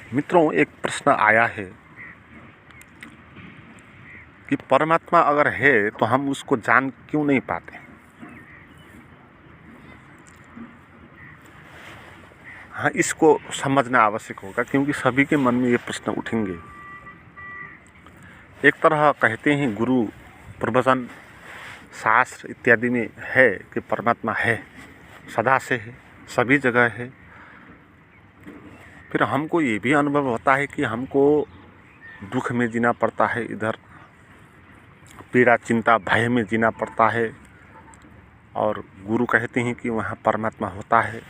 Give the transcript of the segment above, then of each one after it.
मित्रों, एक प्रश्न आया है कि परमात्मा अगर है तो हम उसको जान क्यों नहीं पाते। हाँ, इसको समझना आवश्यक होगा क्योंकि सभी के मन में ये प्रश्न उठेंगे। एक तरह कहते हैं गुरु प्रवचन शास्त्र इत्यादि में है कि परमात्मा है, सदा से है, सभी जगह है। फिर हमको ये भी अनुभव होता है कि हमको दुख में जीना पड़ता है, इधर पीड़ा चिंता भय में जीना पड़ता है। और गुरु कहते हैं कि वहाँ परमात्मा होता है,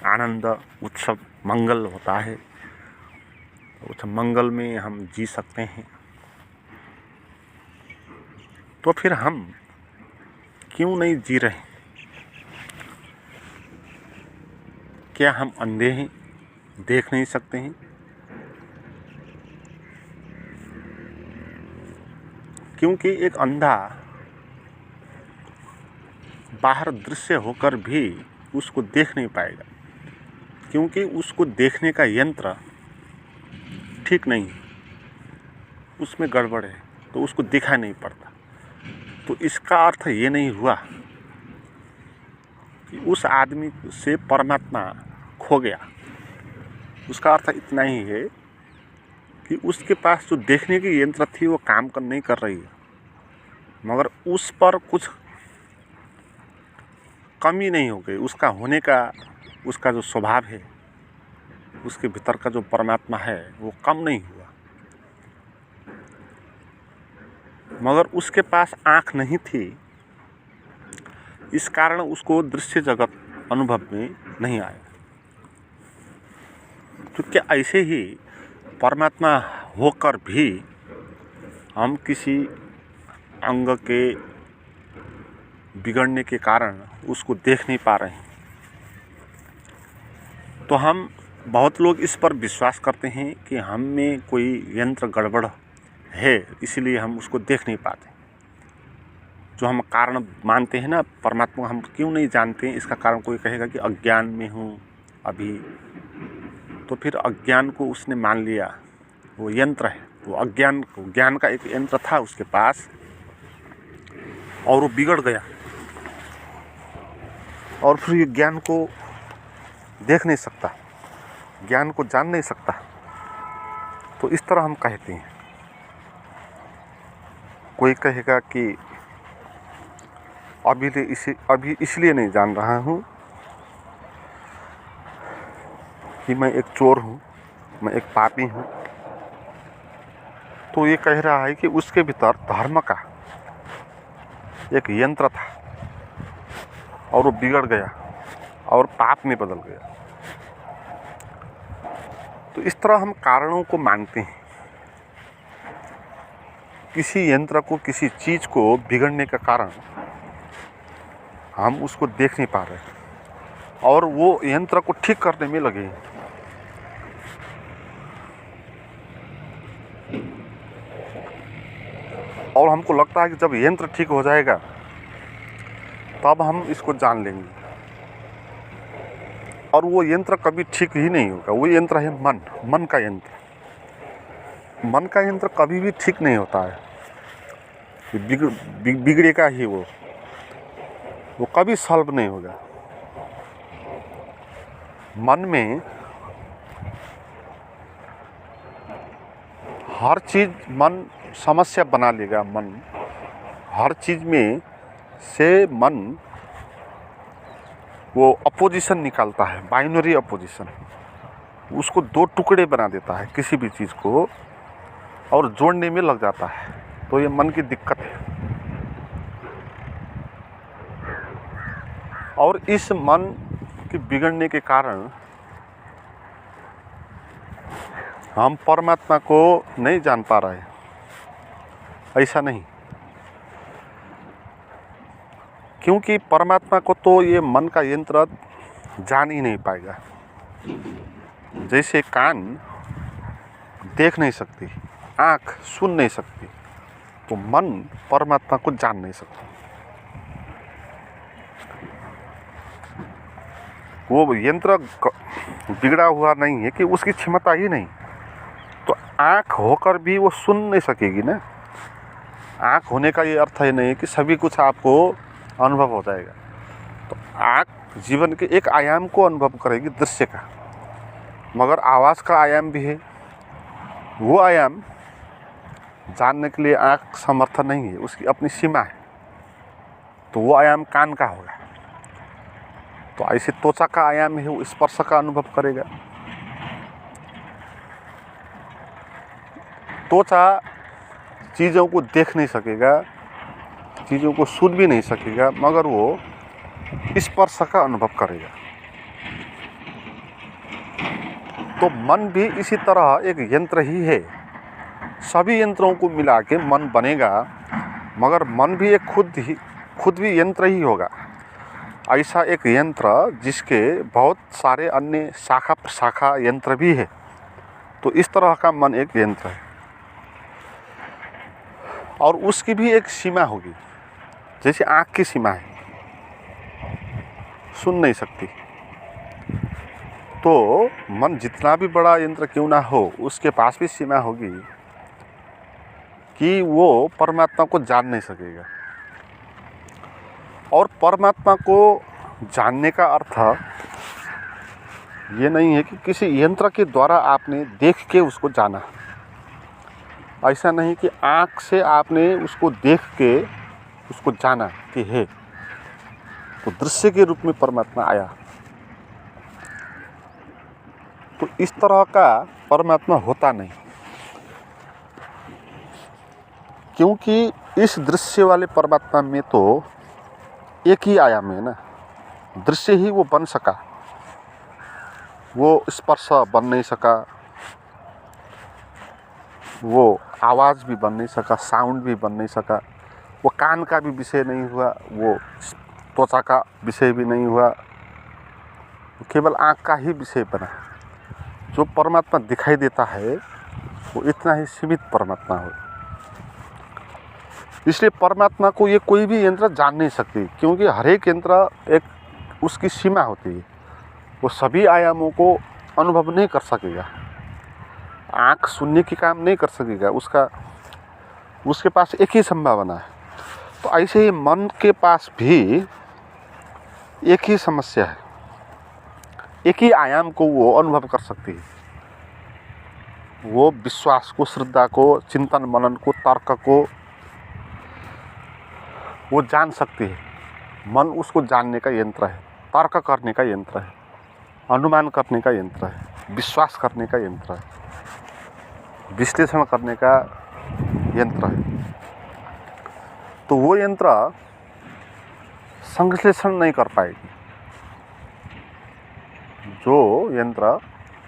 आनंद उत्सव मंगल होता है, उस मंगल में हम जी सकते हैं। तो फिर हम क्यों नहीं जी रहे? क्या हम अंधे हैं, देख नहीं सकते हैं? क्योंकि एक अंधा बाहर दृश्य होकर भी उसको देख नहीं पाएगा, क्योंकि उसको देखने का यंत्र ठीक नहीं है, उसमें गड़बड़ है, तो उसको दिखाई नहीं पड़ता। तो इसका अर्थ ये नहीं हुआ कि उस आदमी से परमात्मा खो गया। उसका अर्थ इतना ही है कि उसके पास जो देखने की यंत्र थी वो काम नहीं कर रही है, मगर उस पर कुछ कमी नहीं हो गई। उसका होने का, उसका जो स्वभाव है, उसके भीतर का जो परमात्मा है वो कम नहीं हुआ, मगर उसके पास आँख नहीं थी, इस कारण उसको दृश्य जगत अनुभव में नहीं आया। तो क्या ऐसे ही परमात्मा होकर भी हम किसी अंग के बिगड़ने के कारण उसको देख नहीं पा रहे हैं? तो हम बहुत लोग इस पर विश्वास करते हैं कि हम में कोई यंत्र गड़बड़ है, इसीलिए हम उसको देख नहीं पाते। जो हम कारण मानते हैं ना, परमात्मा हम क्यों नहीं जानते हैं, इसका कारण कोई कहेगा कि अज्ञान में हूँ अभी। तो फिर अज्ञान को उसने मान लिया, वो यंत्र है, वो अज्ञान को, ज्ञान का एक यंत्र था उसके पास और वो बिगड़ गया, और फिर ये ज्ञान को देख नहीं सकता, ज्ञान को जान नहीं सकता। तो इस तरह हम कहते हैं। कोई कहेगा कि अभी इसलिए नहीं जान रहा हूँ कि मैं एक चोर हूँ, मैं एक पापी हूँ। तो ये कह रहा है कि उसके भीतर धर्म का एक यंत्र था और वो बिगड़ गया और पाप में बदल गया। तो इस तरह हम कारणों को मानते हैं। किसी यंत्र को, किसी चीज़ को बिगड़ने का कारण हम उसको देख नहीं पा रहे और वो यंत्र को ठीक करने में लगे। और हमको लगता है कि जब यंत्र ठीक हो जाएगा तब हम इसको जान लेंगे, और वो यंत्र कभी ठीक ही नहीं होगा। वो यंत्र है मन का यंत्र। मन का यंत्र कभी भी ठीक नहीं होता है, बिगड़ेगा ही वो कभी सॉल्व नहीं होगा। मन में हर चीज़ मन समस्या बना लेगा। मन हर चीज़ में से मन वो अपोजिशन निकालता है, बाइनरी अपोजिशन। उसको दो टुकड़े बना देता है किसी भी चीज़ को, और जोड़ने में लग जाता है। तो ये मन की दिक्कत है। और इस मन के बिगड़ने के कारण हम परमात्मा को नहीं जान पा रहे। ऐसा नहीं, क्योंकि परमात्मा को तो ये मन का यंत्र जान ही नहीं पाएगा। जैसे कान देख नहीं सकती, आँख सुन नहीं सकती, तो मन परमात्मा को जान नहीं सकता। वो यंत्र बिगड़ा हुआ नहीं है कि उसकी क्षमता ही नहीं, आँख होकर भी वो सुन नहीं सकेगी ना। आँख होने का ये अर्थ है नहीं कि सभी कुछ आपको अनुभव हो जाएगा। तो आँख जीवन के एक आयाम को अनुभव करेगी, दृश्य का, मगर आवाज़ का आयाम भी है। वो आयाम जानने के लिए आँख समर्थ नहीं है, उसकी अपनी सीमा है। तो वो आयाम कान का होगा। तो ऐसे त्वचा का आयाम है, वो स्पर्श का अनुभव करेगा। त्वचा चीज़ों को देख नहीं सकेगा, चीज़ों को सुन भी नहीं सकेगा, मगर वो स्पर्श का अनुभव करेगा। तो मन भी इसी तरह एक यंत्र ही है। सभी यंत्रों को मिला के मन बनेगा, मगर मन भी एक खुद भी यंत्र ही होगा। ऐसा एक यंत्र जिसके बहुत सारे अन्य शाखा प्रशाखा यंत्र भी है। तो इस तरह का मन एक यंत्र है, और उसकी भी एक सीमा होगी। जैसे आँख की सीमा है, सुन नहीं सकती। तो मन जितना भी बड़ा यंत्र क्यों ना हो, उसके पास भी सीमा होगी कि वो परमात्मा को जान नहीं सकेगा। और परमात्मा को जानने का अर्थ ये नहीं है कि किसी यंत्र के द्वारा आपने देख के उसको जाना। ऐसा नहीं कि आँख से आपने उसको देख के उसको जाना कि है, तो दृश्य के रूप में परमात्मा आया। तो इस तरह का परमात्मा होता नहीं, क्योंकि इस दृश्य वाले परमात्मा में तो एक ही आयाम है ना। दृश्य ही वो बन सका, वो स्पर्श बन नहीं सका, वो आवाज़ भी बन नहीं सका, साउंड भी बन नहीं सका, वो कान का भी विषय नहीं हुआ, वो त्वचा का विषय भी नहीं हुआ, केवल आँख का ही विषय बना। जो परमात्मा दिखाई देता है वो इतना ही सीमित परमात्मा हो। इसलिए परमात्मा को ये कोई भी यंत्र जान नहीं सकती, क्योंकि हर एक यंत्र एक उसकी सीमा होती है। वो सभी आयामों को अनुभव नहीं कर सकेगा। आँख सुनने की काम नहीं कर सकेगा, उसके पास एक ही संभावना है। तो ऐसे ही मन के पास भी एक ही समस्या है, एक ही आयाम को वो अनुभव कर सकती है। वो विश्वास को, श्रद्धा को, चिंतन मनन को, तर्क को वो जान सकती है। मन उसको जानने का यंत्र है, तर्क करने का यंत्र है, अनुमान करने का यंत्र है, विश्वास करने का यंत्र है, विश्लेषण करने का यंत्र है। तो वो यंत्र संश्लेषण नहीं कर पाएगी। जो यंत्र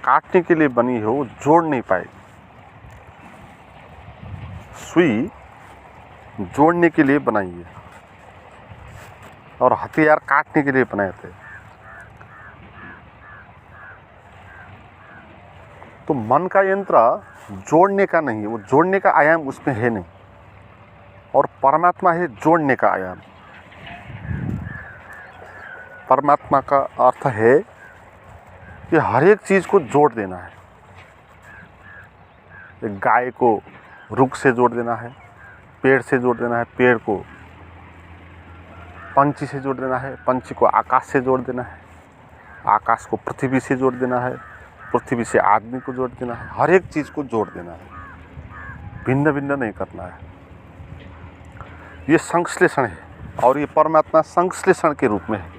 काटने के लिए बनी है वो जोड़ नहीं पाएगी। सुई जोड़ने के लिए बनाई है और हथियार काटने के लिए बनाए थे। तो मन का यंत्र जोड़ने का नहीं है, वो जोड़ने का आयाम उसमें है नहीं। और परमात्मा है जोड़ने का आयाम। परमात्मा का अर्थ है कि हर एक चीज़ को जोड़ देना है। एक गाय को रुख से जोड़ देना है, पेड़ से जोड़ देना है, पेड़ को पंछी से जोड़ देना है, पंछी को आकाश से जोड़ देना है, आकाश को पृथ्वी से जोड़ देना है, पृथ्वी से आदमी को जोड़ देना है। हर एक चीज़ को जोड़ देना है, भिन्न भिन्न नहीं करना है। ये संश्लेषण है। और ये परमात्मा संश्लेषण के रूप में है।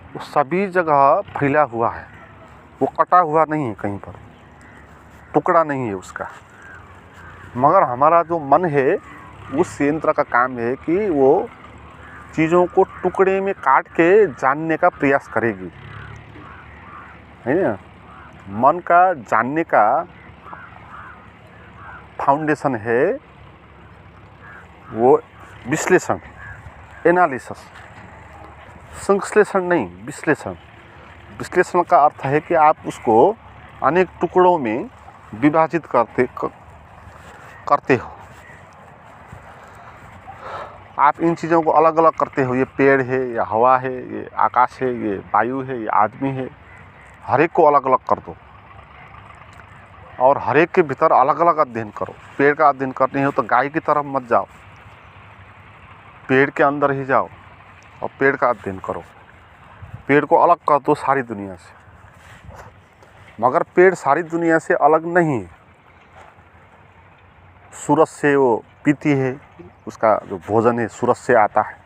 वो सभी जगह फैला हुआ है, वो कटा हुआ नहीं है, कहीं पर टुकड़ा नहीं है उसका। मगर हमारा जो मन है, उस यंत्र का काम है कि वो चीज़ों को टुकड़े में काट के जानने का प्रयास करेगी, है ना। मन का जानने का फाउंडेशन है वो विश्लेषण, एनालिसिस। संश्लेषण नहीं, विश्लेषण। विश्लेषण का अर्थ है कि आप उसको अनेक टुकड़ों में विभाजित करते हो। आप इन चीज़ों को अलग अलग करते हो। ये पेड़ है, ये हवा है, ये आकाश है, ये वायु है, ये आदमी है। हर एक को अलग अलग कर दो। और हर एक के भीतर अलग अलग अध्ययन करो। पेड़ का अध्ययन करनी हो तो गाय की तरफ मत जाओ, पेड़ के अंदर ही जाओ और पेड़ का अध्ययन करो। पेड़ को अलग कर दो सारी दुनिया से, मगर पेड़ सारी दुनिया से अलग नहीं है। सूरज से वो पीती है, उसका जो भोजन है सूरज से आता है,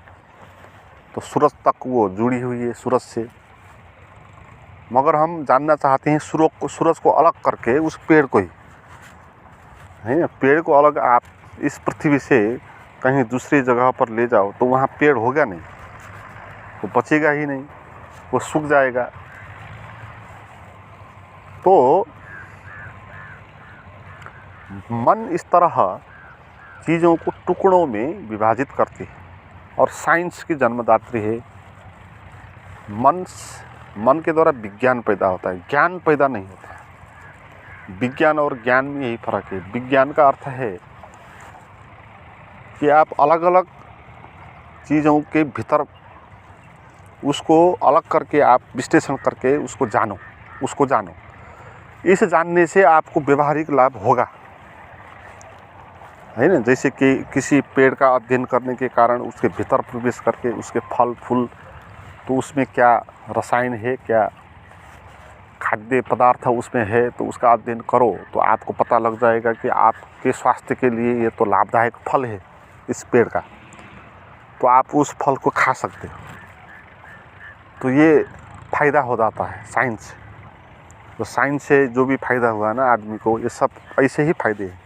तो सूरज तक वो जुड़ी हुई है सूरज से। मगर हम जानना चाहते हैं सूरज को अलग करके उस पेड़ को ही, है ना। पेड़ को अलग आप इस पृथ्वी से कहीं दूसरी जगह पर ले जाओ तो वहाँ पेड़ होगा नहीं, वो बचेगा ही नहीं, वो सूख जाएगा। तो मन इस तरह चीज़ों को टुकड़ों में विभाजित करती है और साइंस की जन्मदात्री है। मन के द्वारा विज्ञान पैदा होता है, ज्ञान पैदा नहीं होता है। विज्ञान और ज्ञान में यही फर्क है। विज्ञान का अर्थ है कि आप अलग अलग चीज़ों के भीतर उसको अलग करके आप विश्लेषण करके उसको जानो। इस जानने से आपको व्यवहारिक लाभ होगा, है ना। जैसे कि किसी पेड़ का अध्ययन करने के कारण उसके भीतर प्रवेश करके उसके फल फूल, तो उसमें क्या रसायन है, क्या खाद्य पदार्थ उसमें है, तो उसका अध्ययन करो तो आपको पता लग जाएगा कि आपके स्वास्थ्य के लिए ये तो लाभदायक फल है इस पेड़ का, तो आप उस फल को खा सकते हो। तो ये फ़ायदा हो जाता है साइंस से। तो साइंस से जो भी फ़ायदा हुआ ना आदमी को, ये सब ऐसे ही फ़ायदे हैं।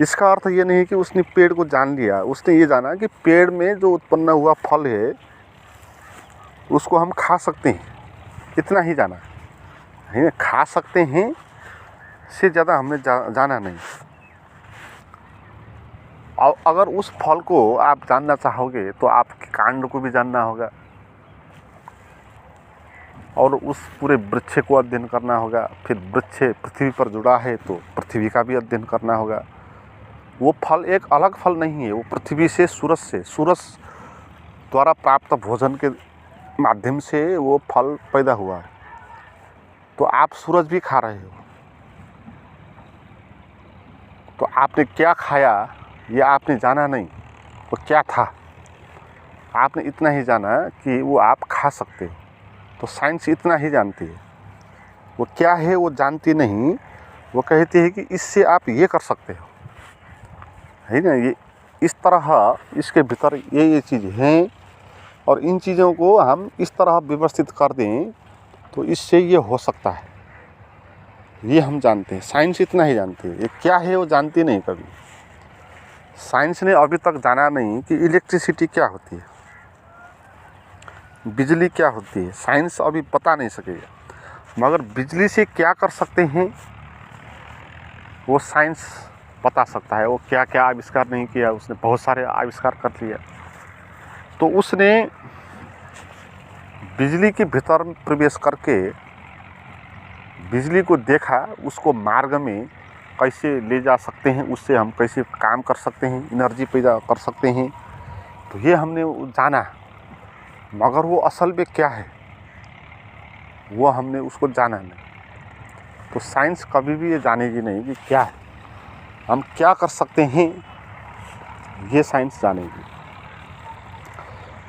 इसका अर्थ ये नहीं कि उसने पेड़ को जान लिया, उसने ये जाना कि पेड़ में जो उत्पन्न हुआ फल है उसको हम खा सकते हैं, इतना ही जाना है। खा सकते हैं से ज़्यादा हमने जाना नहीं। और अगर उस फल को आप जानना चाहोगे तो आपके कांड को भी जानना होगा और उस पूरे वृक्ष को अध्ययन करना होगा। फिर वृक्ष पृथ्वी पर जुड़ा है तो पृथ्वी का भी अध्ययन करना होगा। वो फल एक अलग फल नहीं है, वो पृथ्वी से सूरज द्वारा प्राप्त भोजन के माध्यम से वो फल पैदा हुआ है। तो आप सूरज भी खा रहे हो, तो आपने क्या खाया ये आपने जाना नहीं, वो क्या था आपने इतना ही जाना कि वो आप खा सकते हो। तो साइंस इतना ही जानती है, वो क्या है वो जानती नहीं। वो कहती है कि इससे आप ये कर सकते हो, है ना। ये इस तरह इसके भीतर ये चीज़ हैं और इन चीज़ों को हम इस तरह व्यवस्थित कर दें तो इससे ये हो सकता है, ये हम जानते हैं। साइंस इतना ही जानती है, ये क्या है वो जानती नहीं कभी। साइंस ने अभी तक जाना नहीं कि इलेक्ट्रिसिटी क्या होती है, बिजली क्या होती है, साइंस अभी बता नहीं सकेगा। मगर बिजली से क्या कर सकते हैं वो साइंस बता सकता है। वो क्या क्या आविष्कार नहीं किया, उसने बहुत सारे आविष्कार कर लिया। तो उसने बिजली के भीतर प्रवेश करके बिजली को देखा, उसको मार्ग में कैसे ले जा सकते हैं, उससे हम कैसे काम कर सकते हैं, एनर्जी पैदा कर सकते हैं। तो ये हमने जाना, मगर वो असल में क्या है वो हमने उसको जाना नहीं। तो साइंस कभी भी ये जानेगी नहीं कि क्या है, हम क्या कर सकते हैं, ये साइंस जानेगी।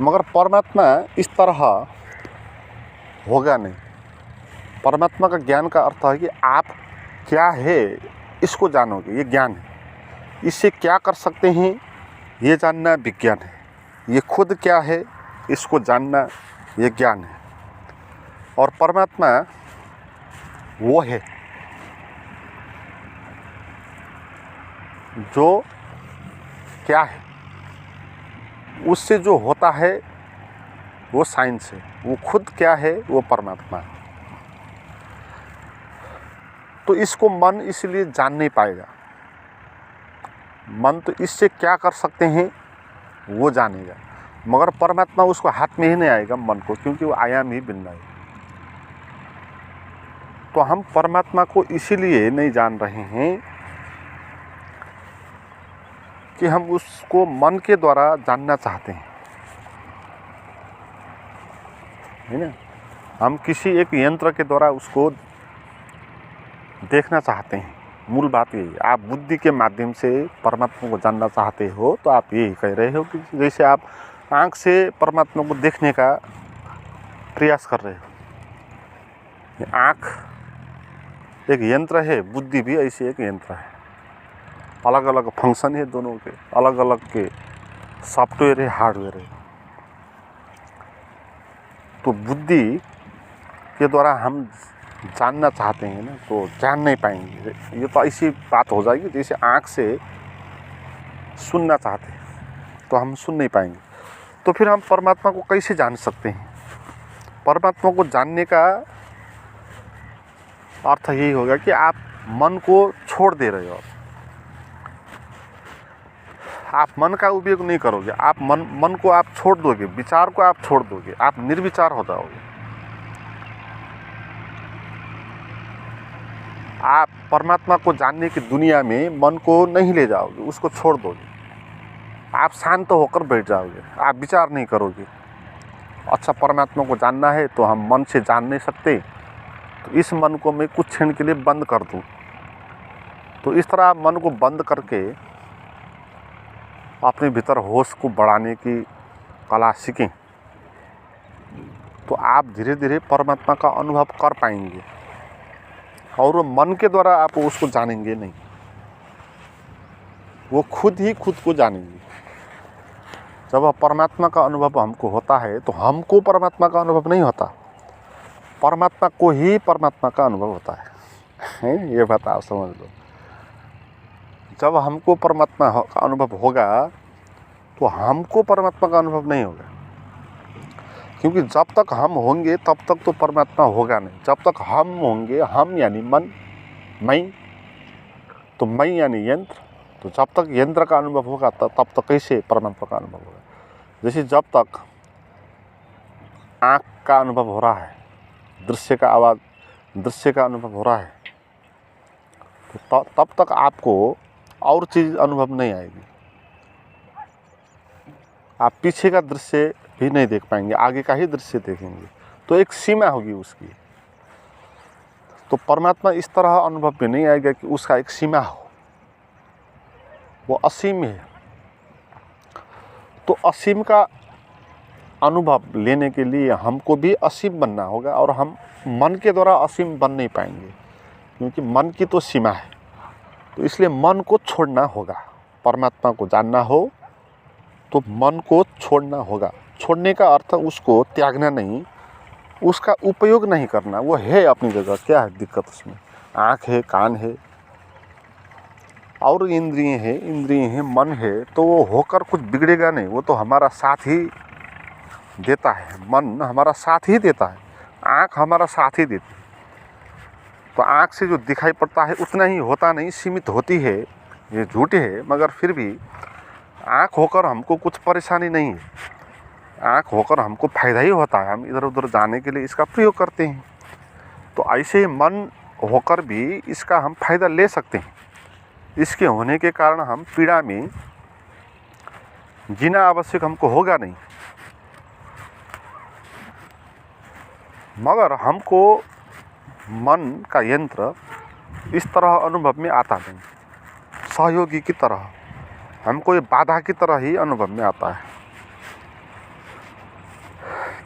मगर परमात्मा इस तरह होगा नहीं। परमात्मा का ज्ञान का अर्थ है कि आप क्या है इसको जानोगे, ये ज्ञान है। इससे क्या कर सकते हैं ये जानना विज्ञान है। ये खुद क्या है इसको जानना ये ज्ञान है। और परमात्मा वो है जो क्या है, उससे जो होता है वो साइंस है। वो खुद क्या है वो परमात्मा है। तो इसको मन इसलिए जान नहीं पाएगा। मन तो इससे क्या कर सकते हैं वो जानेगा, मगर परमात्मा उसको हाथ में ही नहीं आएगा मन को, क्योंकि वो आयाम ही भिन्न है। तो हम परमात्मा को इसीलिए नहीं जान रहे हैं कि हम उसको मन के द्वारा जानना चाहते हैं, है ना। हम किसी एक यंत्र के द्वारा उसको देखना चाहते हैं। मूल बात यही है। आप बुद्धि के माध्यम से परमात्मा को जानना चाहते हो तो आप यही कह रहे हो कि जैसे आप आँख से परमात्मा को देखने का प्रयास कर रहे हो। ये आँख एक यंत्र है, बुद्धि भी ऐसे एक यंत्र है। अलग अलग फंक्शन है दोनों के, अलग अलग के सॉफ्टवेयर है, हार्डवेयर है। तो बुद्धि के द्वारा हम जानना चाहते हैं ना, तो जान नहीं पाएंगे। ये तो ऐसी बात हो जाएगी जैसे आँख से सुनना चाहते हैं तो हम सुन नहीं पाएंगे। तो फिर हम परमात्मा को कैसे जान सकते हैं? परमात्मा को जानने का अर्थ यही होगा कि आप मन को छोड़ दे रहे हो। आप मन का उपयोग नहीं करोगे, आप मन को आप छोड़ दोगे, विचार को आप छोड़ दोगे, आप निर्विचार हो जाओगे। आप परमात्मा को जानने की दुनिया में मन को नहीं ले जाओगे, उसको छोड़ दोगे। आप शांत होकर बैठ जाओगे, आप विचार नहीं करोगे। अच्छा, परमात्मा को जानना है तो हम मन से जान नहीं सकते, तो इस मन को मैं कुछ क्षण के लिए बंद कर दूं। तो इस तरह आप मन को बंद करके अपने भीतर होश को बढ़ाने की कला सीखें तो आप धीरे धीरे परमात्मा का अनुभव कर पाएंगे। और वो मन के द्वारा आप उसको जानेंगे नहीं, वो खुद ही खुद को जानेंगे। जब परमात्मा का अनुभव हमको होता है तो हमको परमात्मा का अनुभव नहीं होता, परमात्मा को ही परमात्मा का अनुभव होता है। ये बात आप समझ लो। जब हमको परमात्मा का अनुभव होगा तो हमको परमात्मा का अनुभव नहीं होगा, क्योंकि जब तक हम होंगे तब तक तो परमात्मा होगा नहीं। जब तक हम होंगे, हम यानी मन, मैं, तो मैं यानी यंत्र, तो जब तक यंत्र का अनुभव होगा तब तक कैसे परमात्मा का अनुभव होगा? जैसे जब तक आँख का अनुभव हो रहा है, दृश्य का आवाज़, दृश्य का अनुभव हो रहा है, तो तब तक आपको और चीज़ अनुभव नहीं आएगी। आप पीछे का दृश्य भी नहीं देख पाएंगे, आगे का ही दृश्य देखेंगे, तो एक सीमा होगी उसकी। तो परमात्मा इस तरह अनुभव में नहीं आएगा कि उसका एक सीमा हो, वो असीम है। तो असीम का अनुभव लेने के लिए हमको भी असीम बनना होगा, और हम मन के द्वारा असीम बन नहीं पाएंगे, क्योंकि मन की तो सीमा है। तो इसलिए मन को छोड़ना होगा। परमात्मा को जानना हो तो मन को छोड़ना होगा। छोड़ने का अर्थ उसको त्यागना नहीं, उसका उपयोग नहीं करना। वो है अपनी जगह, क्या है दिक्कत उसमें? आँख है, कान है और इंद्रिय है, मन है, तो वो होकर कुछ बिगड़ेगा नहीं। वो तो हमारा साथ ही देता है, मन हमारा साथ ही देता है, आँख हमारा साथ ही देती है। तो आँख से जो दिखाई पड़ता है उतना ही होता नहीं, सीमित होती है। ये झूठ है, मगर फिर भी आँख होकर हमको कुछ परेशानी नहीं है। आँख होकर हमको फ़ायदा ही होता है, हम इधर उधर जाने के लिए इसका प्रयोग करते हैं। तो ऐसे मन होकर भी इसका हम फ़ायदा ले सकते हैं। इसके होने के कारण हम पीड़ा में जीना आवश्यक हमको होगा नहीं, मगर हमको मन का यंत्र इस तरह अनुभव में आता नहीं, सहयोगी की तरह, हमको ये बाधा की तरह ही अनुभव में आता है।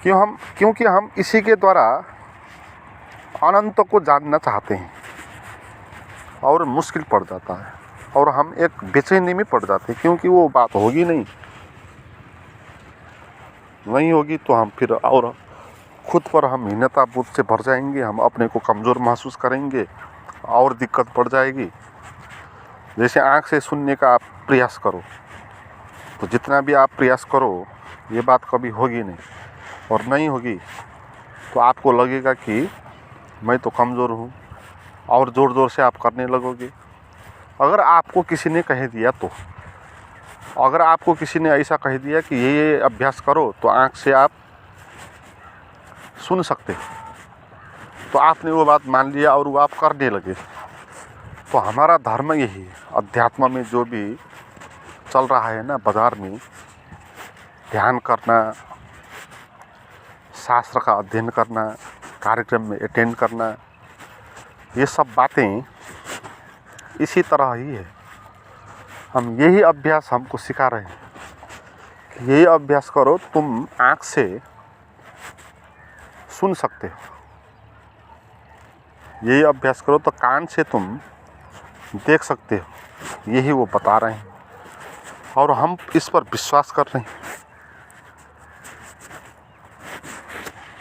क्योंकि हम इसी के द्वारा अनंत को जानना चाहते हैं, और मुश्किल पड़ जाता है, और हम एक बेचैनी में पड़ जाते हैं, क्योंकि वो बात होगी नहीं होगी तो हम फिर और खुद पर हम हीनता बोध से भर जाएंगे, हम अपने को कमज़ोर महसूस करेंगे और दिक्कत पड़ जाएगी। जैसे आँख से सुनने का आप प्रयास करो, तो जितना भी आप प्रयास करो ये बात कभी होगी नहीं, और नहीं होगी तो आपको लगेगा कि मैं तो कमज़ोर हूँ, और ज़ोर ज़ोर से आप करने लगोगे। अगर आपको किसी ने कह दिया तो, अगर आपको किसी ने ऐसा कह दिया कि ये अभ्यास करो, तो आँख से आप सुन सकते, तो आपने वो बात मान लिया और वो आप करने लगे। तो हमारा धर्म यही है। अध्यात्म में जो भी चल रहा है ना बाज़ार में, ध्यान करना, शास्त्र का अध्ययन करना, कार्यक्रम में अटेंड करना, ये सब बातें इसी तरह ही है। हम यही अभ्यास हमको सिखा रहे हैं कि यही अभ्यास करो, तुम आँख से सुन सकते हो, यही अभ्यास करो तो कान से तुम देख सकते हो, यही वो बता रहे हैं और हम इस पर विश्वास कर रहे हैं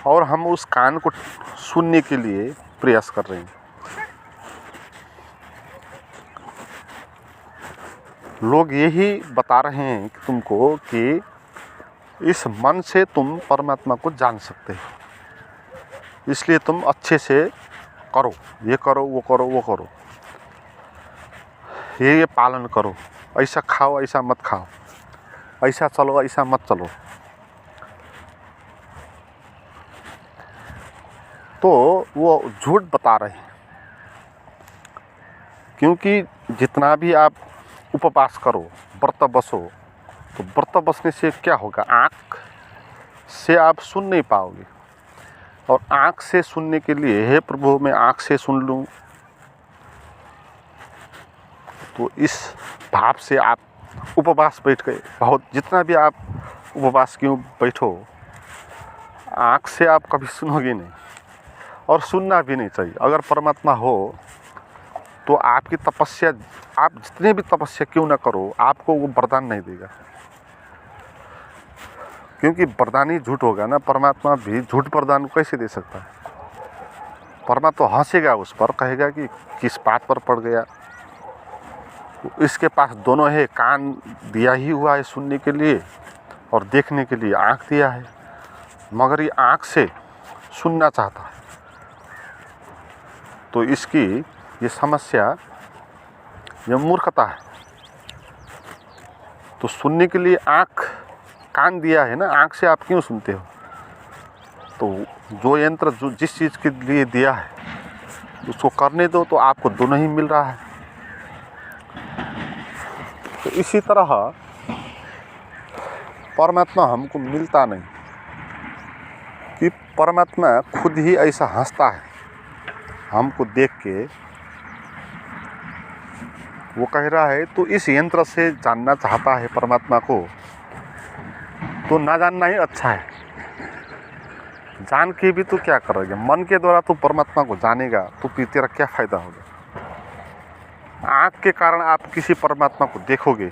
और हम उस कान को सुनने के लिए प्रयास कर रहे हैं। लोग यही बता रहे हैं कि तुमको कि इस मन से तुम परमात्मा को जान सकते हो, इसलिए तुम अच्छे से करो, ये करो, वो करो, वो करो, ये पालन करो, ऐसा खाओ, ऐसा मत खाओ, ऐसा चलो, ऐसा मत चलो। तो वो झूठ बता रहे हैं, क्योंकि जितना भी आप उपवास करो, व्रत बसो, तो व्रत बसने से क्या होगा, आँख से आप सुन नहीं पाओगे। और आँख से सुनने के लिए, हे प्रभु मैं आँख से सुन लूँ, तो इस भाव से आप उपवास बैठ गए। बहुत जितना भी आप उपवास क्यों बैठो, आँख से आप कभी सुनोगे नहीं और सुनना भी नहीं चाहिए। अगर परमात्मा हो तो आपकी तपस्या, आप जितने भी तपस्या क्यों ना करो, आपको वो वरदान नहीं देगा, क्योंकि वरदान ही झूठ होगा ना। परमात्मा भी झूठ वरदान कैसे दे सकता है? परमात्मा तो हंसेगा उस पर, कहेगा कि किस बात पर पड़ गया। इसके पास दोनों है, कान दिया ही हुआ है सुनने के लिए और देखने के लिए आँख दिया है, मगर ये आँख से सुनना चाहता है। तो इसकी ये समस्या, ये मूर्खता है। तो सुनने के लिए आँख, कान दिया है ना, आँख से आप क्यों सुनते हो? तो जो यंत्र जो जिस चीज़ के लिए दिया है उसको करने दो, तो आपको दोनों ही मिल रहा है। तो इसी तरह परमात्मा हमको मिलता नहीं, कि परमात्मा खुद ही ऐसा हंसता है हमको देख के। वो कह रहा है तो इस यंत्र से जानना चाहता है परमात्मा को, तो ना जानना ही अच्छा है। जान के भी तो क्या करोगे? मन के द्वारा तो परमात्मा को जानेगा तो फिर तेरा क्या फ़ायदा होगा? आँख के कारण आप किसी परमात्मा को देखोगे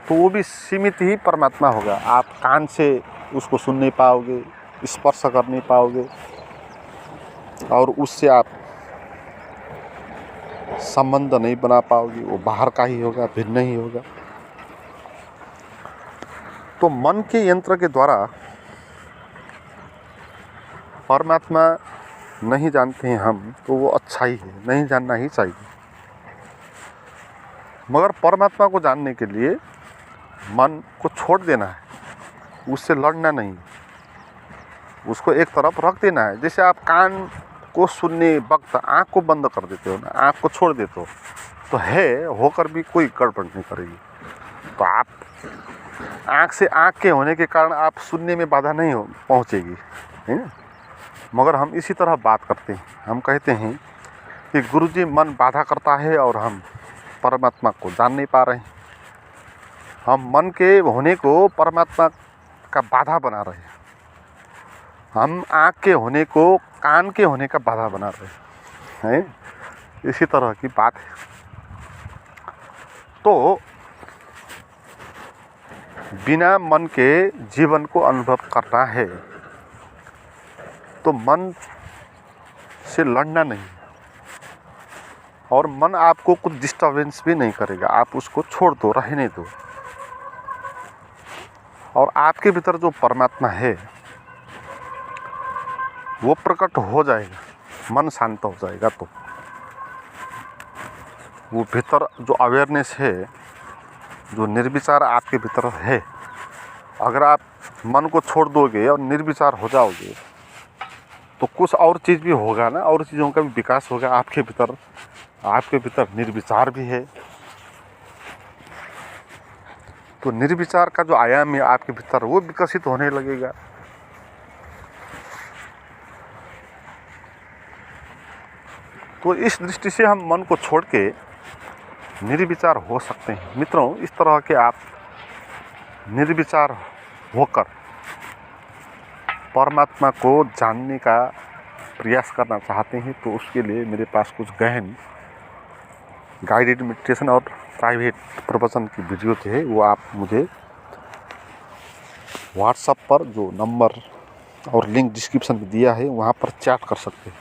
तो वो भी सीमित ही परमात्मा होगा। आप कान से उसको सुन नहीं पाओगे, स्पर्श कर नहीं पाओगे और उससे आप संबंध नहीं बना पाओगे। वो बाहर का ही होगा, भिन्न ही होगा। तो मन के यंत्र के द्वारा परमात्मा नहीं जानते हैं हम, तो वो अच्छा ही है, नहीं जानना ही चाहिए। मगर परमात्मा को जानने के लिए मन को छोड़ देना है, उससे लड़ना नहीं, उसको एक तरफ रख देना है। जैसे आप कान को सुनने वक्त आँख को बंद कर देते हो ना, आँख को छोड़ देते हो, तो है होकर भी कोई गड़बड़ नहीं करेगी। तो आप आँख से आँख के होने के कारण आप सुनने में बाधा नहीं पहुँचेगी, है ना। मगर हम इसी तरह बात करते हैं, हम कहते हैं कि गुरुजी मन बाधा करता है और हम परमात्मा को जान नहीं पा रहे हैं। हम मन के होने को परमात्मा का बाधा बना रहे हैं, हम आँख के होने को कान के होने का बाधा बना रहे हैं। इसी तरह की बात है। तो बिना मन के जीवन को अनुभव करना है तो मन से लड़ना नहीं, और मन आपको कुछ डिस्टर्बेंस भी नहीं करेगा। आप उसको छोड़ दो, रहने दो, और आपके भीतर जो परमात्मा है वो प्रकट हो जाएगा, मन शांत हो जाएगा। तो वो भीतर जो अवेयरनेस है, जो निर्विचार आपके भीतर है, अगर आप मन को छोड़ दोगे और निर्विचार हो जाओगे तो कुछ और चीज़ भी होगा ना, और चीज़ों का भी विकास होगा आपके भीतर। आपके भीतर निर्विचार भी है, तो निर्विचार का जो आयाम है आपके भीतर वो विकसित होने लगेगा। तो इस दृष्टि से हम मन को छोड़ के निर्विचार हो सकते हैं। मित्रों, इस तरह के आप निर्विचार होकर परमात्मा को जानने का प्रयास करना चाहते हैं तो उसके लिए मेरे पास कुछ गहन गाइडेड मेडिटेशन और प्राइवेट प्रवचन की वीडियो थे, वो आप मुझे व्हाट्सएप पर जो नंबर और लिंक डिस्क्रिप्शन में दिया है वहाँ पर चैट कर सकते हैं।